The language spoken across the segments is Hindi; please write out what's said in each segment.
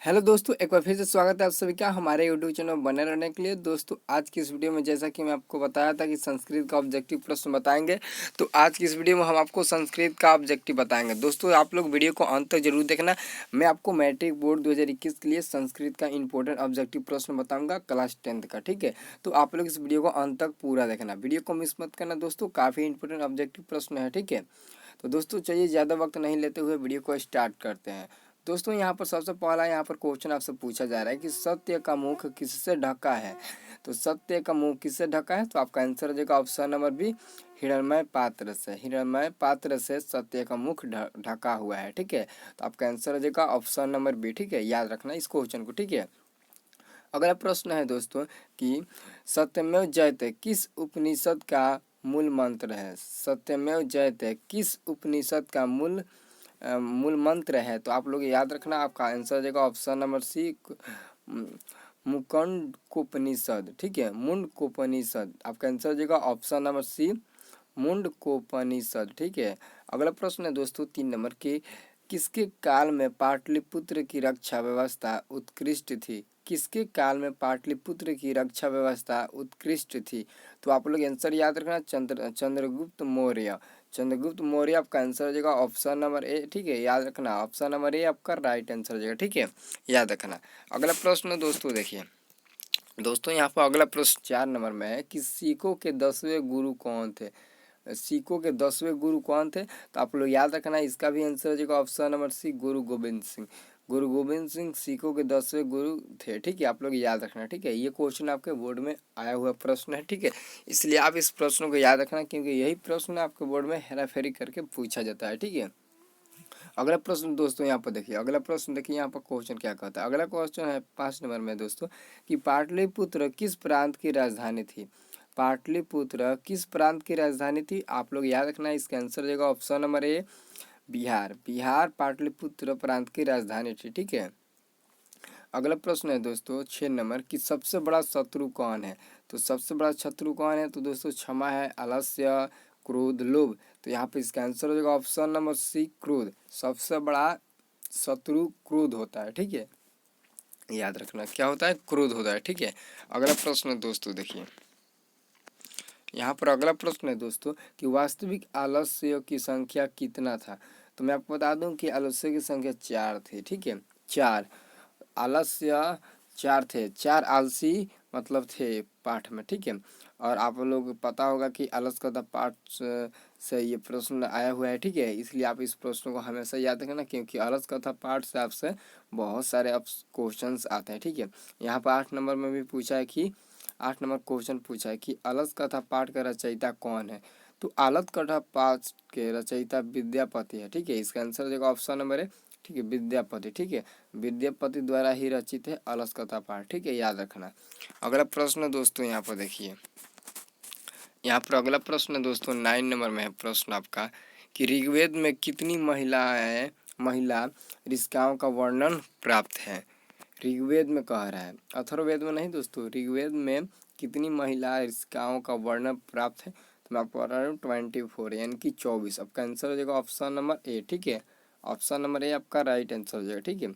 हेलो दोस्तों, एक बार फिर से स्वागत है आप सभी का हमारे यूट्यूब चैनल बने रहने के लिए। दोस्तों आज की इस वीडियो में जैसा कि मैं आपको बताया था कि संस्कृत का ऑब्जेक्टिव प्रश्न बताएंगे, तो आज की इस वीडियो में हम आपको संस्कृत का ऑब्जेक्टिव बताएंगे। दोस्तों आप लोग वीडियो को अंत तक जरूर देखना। मैं आपको मैट्रिक बोर्ड 2021 के लिए संस्कृत का इंपॉर्टेंट ऑब्जेक्टिव प्रश्न बताऊँगा क्लास 10th का, ठीक है। तो आप लोग इस वीडियो को अंत तक पूरा देखना, वीडियो को मिस मत करना दोस्तों, काफ़ी इंपॉर्टेंट ऑब्जेक्टिव प्रश्न है, ठीक है। तो दोस्तों चलिए ज़्यादा वक्त नहीं लेते हुए वीडियो को स्टार्ट करते हैं। दोस्तों यहाँ पर सबसे पहला यहाँ पर क्वेश्चन आपसे पूछा जा रहा है कि सत्य का मुख किससे ढका है। तो सत्य का मुख किससे ढका है, तो आपका आंसर हो जाएगा ऑप्शन नंबर बी, हिरण्मय पात्र से। हिरण्मय पात्र से सत्य का मुख ढका हुआ है, ठीक है। तो आपका आंसर हो जाएगा ऑप्शन नंबर बी, ठीक है। याद रखना इस क्वेश्चन को, ठीक है। अगला प्रश्न है दोस्तों कि सत्यमेव जयते किस उपनिषद का मूल मंत्र है। सत्यमेव जयते किस उपनिषद का मूल मंत्र है। तो आप लोग याद रखना, आपका आंसर हो जाएगा ऑप्शन नंबर सी, मुंडकोपनिषद, ठीक है। मुंडकोपनिषद, आपका आंसर हो जाएगा ऑप्शन नंबर सी, मुंडकोपनिषद, ठीक है। अगला प्रश्न है दोस्तों 3 नंबर के किसके काल में पाटलिपुत्र की रक्षा व्यवस्था उत्कृष्ट थी। किसके काल में पाटलिपुत्र की रक्षा व्यवस्था उत्कृष्ट थी। तो आप लोग आंसर याद रखना, चंद्रगुप्त मौर्य। चंद्रगुप्त मौर्य आपका आंसर हो जाएगा ऑप्शन नंबर ए, ठीक है। याद रखना ऑप्शन नंबर ए आपका राइट आंसर हो जाएगा, ठीक है। याद रखना। अगला प्रश्न दोस्तों देखिए, दोस्तों यहाँ पर अगला प्रश्न 4 नंबर में है कि सिखों के 10वें गुरु कौन थे। सिखों के 10वें गुरु कौन थे। तो आप लोग याद रखना, इसका भी आंसर हो जाएगा ऑप्शन नंबर सी, गुरु गोविंद सिंह। गुरु गोविंद सिंह सिखों के 10वें गुरु थे, ठीक है। आप लोग याद रखना, ठीक है। ये क्वेश्चन आपके बोर्ड में आया हुआ प्रश्न है, ठीक है। इसलिए आप इस प्रश्न को याद रखना, क्योंकि यही प्रश्न आपके बोर्ड में हेरा फेरी करके पूछा जाता है, ठीक है। अगला प्रश्न दोस्तों यहाँ पर देखिए, अगला प्रश्न देखिए यहाँ पर क्वेश्चन क्या कहता है। अगला क्वेश्चन है 5 नंबर में दोस्तों कि पाटलिपुत्र किस प्रांत की राजधानी थी। पाटलिपुत्र किस प्रांत की राजधानी थी। आप लोग याद रखना, इसका आंसर हो जाएगा option number A, Bihar. Bihar Pataliputra प्रांत की राजधानी थी, ठीक है। अगला प्रश्न है दोस्तों 6 नंबर कि सबसे बड़ा शत्रु कौन है। तो सबसे बड़ा शत्रु कौन है। तो दोस्तों क्षमा है, आलस्य, क्रोध, लोभ। तो यहाँ पे इसका आंसर हो जाएगा ऑप्शन नंबर सी, क्रोध। सबसे बड़ा शत्रु क्रोध होता है, ठीक है। याद रखना क्या होता है, क्रोध होता है, ठीक है। अगला प्रश्न दोस्तों देखिए, यहाँ पर अगला प्रश्न है दोस्तों कि वास्तविक आलस्य की संख्या कितना था। तो मैं आपको बता दूं कि आलस्य की संख्या 4 थी, ठीक है। 4 आलस्य 4 थे, 4 आलसी मतलब थे पाठ में, ठीक है। और आप लोग पता होगा कि आलस का पाठ से ये प्रश्न आया हुआ है, ठीक है। इसलिए आप इस प्रश्न को हमेशा याद रखना, क्योंकि अलस कथा पाठ से आपसे बहुत सारे अब क्वेश्चंस आते हैं, ठीक है। यहाँ पर 8 नंबर में भी पूछा है कि 8 नंबर क्वेश्चन पूछा है कि अलस कथा पाठ का रचयिता कौन है। तो आलत कथा पाठ के रचयिता विद्यापति है, ठीक है। इसका आंसर देखो ऑप्शन नंबर है, ठीक है, विद्यापति, ठीक है। विद्यापति द्वारा ही रचित है अलस कथा पाठ, ठीक है। याद रखना। अगला प्रश्न दोस्तों यहाँ पर देखिए, यहाँ पर अगला प्रश्न दोस्तों 9 नंबर में है प्रश्न आपका कि ऋग्वेद में कितनी महिला ऋषिकाओं का वर्णन प्राप्त है। ऋग्वेद में कह रहा है, अथर्ववेद में नहीं दोस्तों, ऋग्वेद में कितनी महिला ऋषिकाओं का वर्णन प्राप्त है। तो मैं आपको बता रहा हूँ 24 यानी कि 24। आपका आंसर हो जाएगा ऑप्शन नंबर ए, ठीक है। ऑप्शन नंबर ए आपका राइट आंसर हो जाएगा, ठीक है।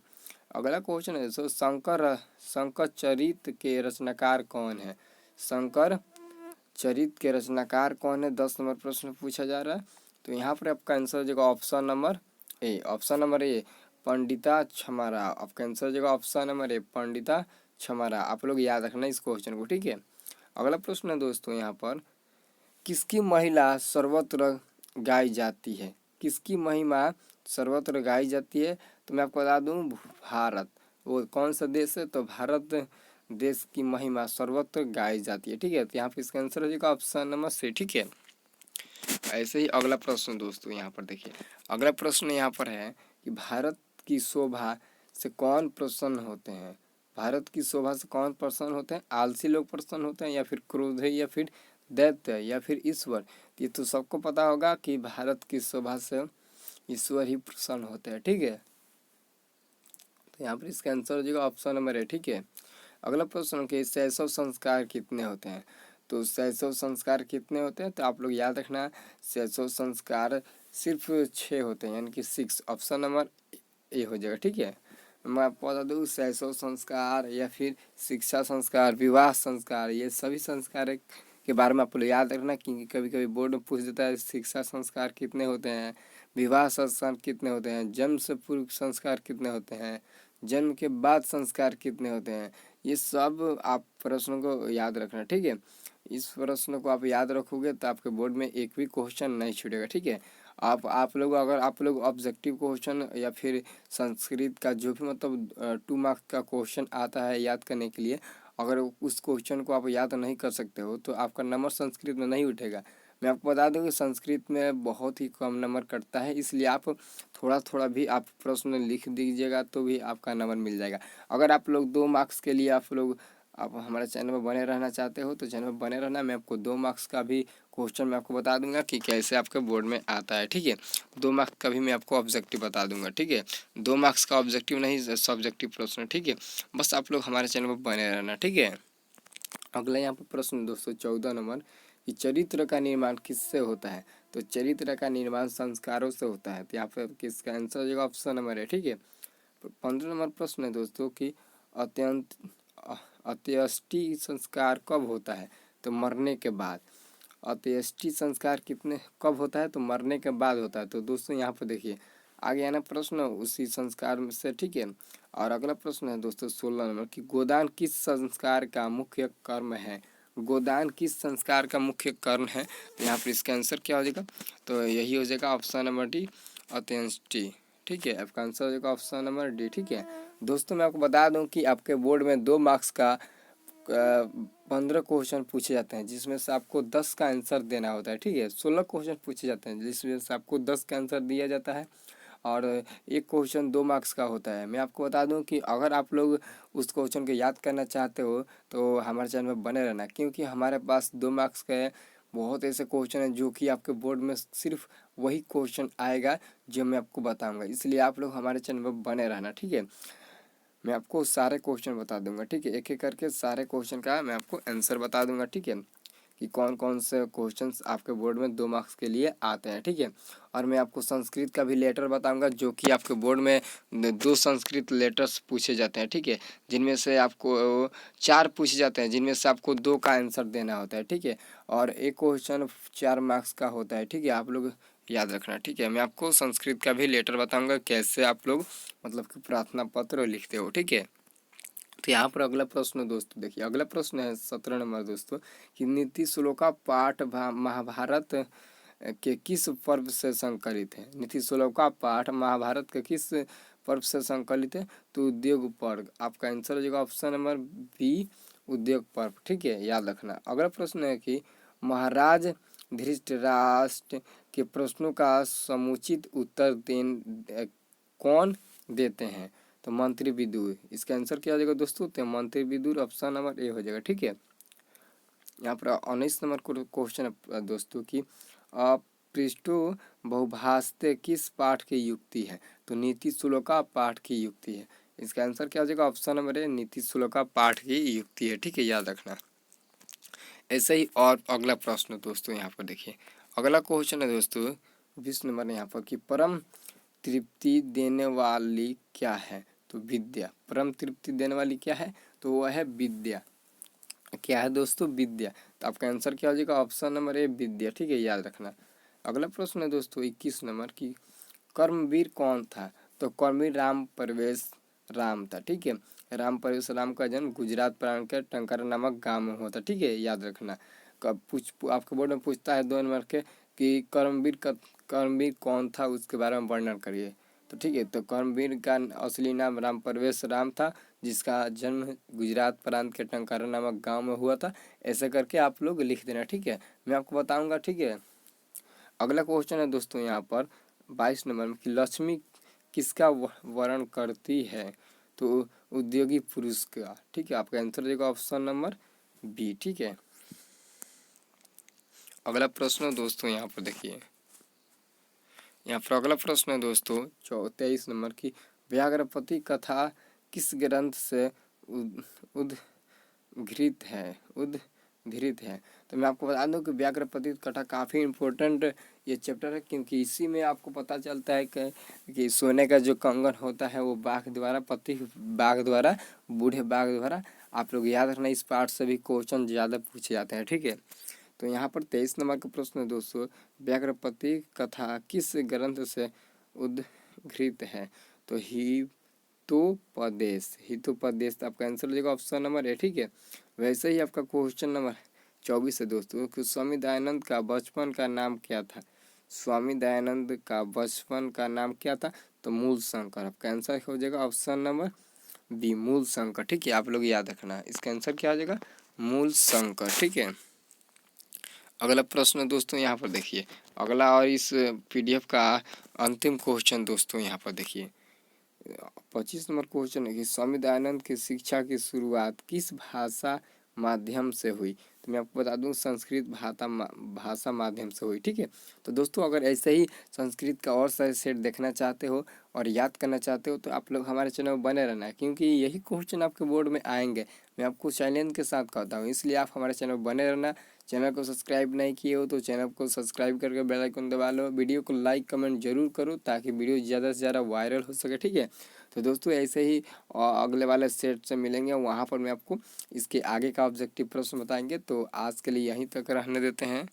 अगला क्वेश्चन है दोस्तों शंकर चरित के रचनाकार कौन है। शंकर चरित के रचनाकार कौन है, 10 नंबर प्रश्न पूछा जा रहा है। तो यहाँ पर आपका आंसर हो जाएगा option number A, option number A, Pandita क्षमारा। आपका आंसर हो जाएगा ऑप्शन नंबर ए, पंडिता क्षमारा। आप लोग याद रखना इस क्वेश्चन को, ठीक है। अगला प्रश्न है दोस्तों यहाँ पर किसकी महिला सर्वत्र गाई जाती है। किसकी महिमा सर्वत्र गाई जाती है। तो मैं आपको बता दूं भारत। वो कौन सा देश है, तो भारत देश की महिमा सर्वत्र गाई जाती है, ठीक है। तो यहाँ पे इसका आंसर हो जाएगा ऑप्शन नंबर सी, ठीक है। ऐसे ही अगला प्रश्न दोस्तों यहाँ पर देखिए, अगला प्रश्न यहाँ पर है कि भारत की शोभा से कौन प्रसन्न होते हैं। भारत की शोभा से कौन प्रसन्न होते हैं। आलसी लोग प्रसन्न होते हैं, या फिर क्रोधी, या फिर दैत्य, या फिर ईश्वर। ये तो सबको पता होगा कि भारत की शोभा से ईश्वर ही प्रसन्न होते हैं, ठीक है। तो यहाँ पर इसका आंसर हो जाएगा ऑप्शन नंबर है, ठीक है। अगला प्रश्न कि शैशव संस्कार कितने होते हैं। तो शैशव संस्कार कितने होते हैं। तो आप लोग याद रखना, शैशव संस्कार सिर्फ 6 होते हैं, यानी कि 6। ऑप्शन नंबर ए हो जाएगा, ठीक है। मैं आपको बता दूँ शैशव संस्कार या फिर शिक्षा संस्कार, विवाह संस्कार, ये सभी संस्कार के बारे में आपको याद रखना, क्योंकि कभी कभी बोर्ड में पूछ देता है शिक्षा संस्कार कितने होते हैं, विवाह संस्कार कितने होते हैं, जन्म से पूर्व संस्कार कितने होते हैं, जन्म के बाद संस्कार कितने होते हैं। ये सब आप प्रश्नों को याद रखना, ठीक है। इस प्रश्न को आप याद रखोगे तो आपके बोर्ड में एक भी क्वेश्चन नहीं छूटेगा, ठीक है। आप लोग अगर आप लोग ऑब्जेक्टिव क्वेश्चन या फिर संस्कृत का जो भी मतलब 2 मार्क्स का क्वेश्चन आता है याद करने के लिए, अगर उस क्वेश्चन को आप याद नहीं कर सकते हो तो आपका नंबर संस्कृत में नहीं उठेगा। मैं आपको बता दूं कि संस्कृत में बहुत ही कम नंबर कटता है, इसलिए आप थोड़ा थोड़ा भी आप प्रश्न लिख दीजिएगा तो भी आपका नंबर मिल जाएगा। अगर आप लोग 2 मार्क्स के लिए आप हमारे चैनल में बने रहना चाहते हो तो चैनल में बने रहना। मैं आपको 2 मार्क्स का भी क्वेश्चन मैं आपको बता दूंगा कि कैसे आपके बोर्ड में आता है, ठीक है। 2 मार्क्स का भी मैं आपको ऑब्जेक्टिव बता दूंगा, ठीक है। 2 मार्क्स का ऑब्जेक्टिव नहीं, सब्जेक्टिव प्रश्न, ठीक है। बस आप लोग हमारे चैनल पर बने रहना, ठीक है। अगला यहाँ पर प्रश्न दोस्तों 14 नंबर कि चरित्र का निर्माण किससे होता है। तो चरित्र का निर्माण संस्कारों से होता है। तो यहाँ पर किसका आंसर हो जाएगा, ऑप्शन नंबर है, ठीक है। 15 नंबर प्रश्न है दोस्तों कि अत्यंत अंत्येष्टि संस्कार कब होता है। तो मरने के बाद। अंत्येष्टि संस्कार कितने कब होता है, तो मरने के बाद होता है। तो दोस्तों यहाँ पर देखिए आगे आना प्रश्न उसी संस्कार में से, ठीक है। और अगला प्रश्न है दोस्तों 16 नंबर कि गोदान किस संस्कार का मुख्य कर्म है। गोदान किस संस्कार का मुख्य कर्म है। तो यहाँ पर इसका आंसर क्या हो जाएगा, तो यही हो जाएगा ऑप्शन नंबर डी, अंत्येष्टि, ठीक है। आपका आंसर हो जाएगा ऑप्शन नंबर डी, ठीक है। दोस्तों मैं आपको बता दूं कि आपके बोर्ड में 2 मार्क्स का 15 क्वेश्चन पूछे जाते हैं, जिसमें से आपको 10 का आंसर देना होता है, ठीक है। 16 क्वेश्चन पूछे जाते हैं जिसमें से आपको 10 का आंसर दिया जाता है और एक क्वेश्चन 2 मार्क्स का होता है। मैं आपको बता दूं कि अगर आप लोग उस क्वेश्चन को याद करना चाहते हो तो हमारे चैनल में बने रहना, क्योंकि हमारे पास 2 मार्क्स के बहुत ऐसे क्वेश्चन हैं जो कि आपके बोर्ड में सिर्फ वही क्वेश्चन आएगा जो मैं आपको बताऊंगा, इसलिए आप लोग हमारे चैनल में बने रहना, ठीक है। मैं आपको सारे क्वेश्चन बता दूंगा, ठीक है। एक एक करके सारे क्वेश्चन का मैं आपको आंसर बता दूंगा, ठीक है, कि कौन कौन से क्वेश्चंस आपके बोर्ड में 2 मार्क्स के लिए आते हैं, ठीक है। और मैं आपको संस्कृत का भी लेटर बताऊंगा जो कि आपके बोर्ड में 2 संस्कृत लेटर्स पूछे जाते हैं, ठीक है। जिनमें से आपको 4 पूछे जाते हैं, जिनमें से आपको 2 का आंसर देना होता है, ठीक है। और एक क्वेश्चन 4 मार्क्स का होता है, ठीक है। आप लोग याद रखना, ठीक है। मैं आपको संस्कृत का भी लेटर बताऊंगा कैसे आप लोग मतलब कि प्रार्थना पत्र लिखते हो, ठीक है। तो यहाँ पर अगला प्रश्न दोस्तों देखिए, अगला प्रश्न है 17 नंबर दोस्तों कि नीति श्लोका पाठ महाभारत के किस पर्व से संकलित है। नीति श्लोका पाठ महाभारत के किस पर्व से संकलित है। तो उद्योग पर्व, आपका आंसर हो जाएगा ऑप्शन नंबर बी, उद्योग पर्व, ठीक है, याद रखना। अगला प्रश्न है कि महाराज धृतराष्ट्र के प्रश्नों का समुचित उत्तर कौन देते हैं। तो मंत्री विदुर, इसका आंसर क्या हो जाएगा दोस्तों, तो मंत्री विदुर, ऑप्शन नंबर ए हो जाएगा, ठीक है। यहाँ पर 19 नंबर क्वेश्चन है दोस्तों की पृष्ठो बहुभाषते किस पाठ की युक्ति है। तो नीति श्लोका पाठ की युक्ति है। इसका आंसर क्या हो जाएगा, ऑप्शन नंबर ए, नीति श्लोका पाठ की युक्ति है, ठीक है, याद रखना। ऐसे ही और अगला प्रश्न दोस्तों यहाँ पर देखिए, अगला क्वेश्चन है दोस्तों 20 नंबर यहाँ पर कि परम तृप्ति देने वाली क्या है। तो विद्या, परम तृप्ति देने वाली क्या है, तो वह है विद्या। क्या है दोस्तों, विद्या। तो आपका आंसर क्या हो जाएगा, ऑप्शन नंबर ए, विद्या, ठीक है, याद रखना। अगला प्रश्न है दोस्तों 21 नंबर की कर्मवीर कौन था। तो कर्मवीर राम परवेश राम था, ठीक है। राम परवेश राम का जन्म गुजरात प्रांत के टंकारा नामक गांव में हुआ था, ठीक है, याद रखना। कब आपके बोर्ड में पूछता है 2 नंबर के कि कर्मवीर कौन था, उसके बारे में वर्णन करिए। तो ठीक है, तो कर्मवीर का असली नाम राम परवेश राम था, जिसका जन्म गुजरात प्रांत के टंकारा नामक गांव में हुआ था। ऐसे करके आप लोग लिख देना, ठीक है, मैं आपको बताऊंगा, ठीक है। अगला क्वेश्चन है दोस्तों यहाँ पर 22 नंबर में कि लक्ष्मी किसका वर्ण करती है। तो उद्योगी पुरुष का, ठीक है, आपका आंसर देगा ऑप्शन नंबर बी, ठीक है। अगला प्रश्न दोस्तों यहाँ पर देखिए, यहाँ पर अगला प्रश्न है दोस्तों 23 नंबर की व्याघ्रपति कथा किस ग्रंथ से उद्धृत है। धृत है। तो मैं आपको बता दूं कि व्याघ्र पतित कथा काफ़ी इम्पोर्टेंट ये चैप्टर है, क्योंकि इसी में आपको पता चलता है कि सोने का जो कंगन होता है वो बाघ द्वारा, पति बाघ द्वारा, बूढ़े बाघ द्वारा। आप लोग याद रखना, इस पार्ट से भी क्वेश्चन ज़्यादा पूछे जाते हैं, ठीक है। तो यहाँ पर 23 नंबर का प्रश्न है दोस्तों, व्याघ्रपति कथा किस ग्रंथ से उद्धृत है? तो हितोपदेश, हितोपदेश आपका आंसर हो जाएगा ऑप्शन नंबर ए, ठीक है। वैसे ही आपका क्वेश्चन नंबर 24 है दोस्तों, कि स्वामी दयानंद का बचपन का नाम क्या था? स्वामी दयानंद का बचपन का नाम क्या था? तो मूल शंकर। आपका आंसर हो जाएगा ऑप्शन नंबर बी, मूल शंकर, ठीक है। आप लोग याद रखना, इसका आंसर क्या हो जाएगा? मूल शंकर, ठीक है। अगला प्रश्न दोस्तों यहाँ पर देखिए, अगला और इस पीडीएफ का अंतिम क्वेश्चन दोस्तों यहाँ पर देखिए, 25 नंबर क्वेश्चन है कि स्वामी दयानंद की शिक्षा की शुरुआत किस भाषा माध्यम से हुई? तो मैं आपको बता दूं, संस्कृत भाषा माध्यम से हुई, ठीक है। तो दोस्तों अगर ऐसे ही संस्कृत का और सारे सेट देखना चाहते हो और याद करना चाहते हो तो आप लोग हमारे चैनल में बने रहना है, क्योंकि यही क्वेश्चन आपके बोर्ड में आएंगे। मैं आपको चैलेंज के साथ कहता हूँ, इसलिए आप हमारे चैनल में बने रहना। चैनल को सब्सक्राइब नहीं किए हो तो चैनल को सब्सक्राइब करके बेल आइकन दबा लो। वीडियो को लाइक कमेंट जरूर करो ताकि वीडियो ज़्यादा से ज़्यादा वायरल हो सके, ठीक है। तो दोस्तों ऐसे ही अगले वाले सेट से मिलेंगे, वहाँ पर मैं आपको इसके आगे का ऑब्जेक्टिव प्रश्न बताएंगे। तो आज के लिए यहीं तक रहने देते हैं।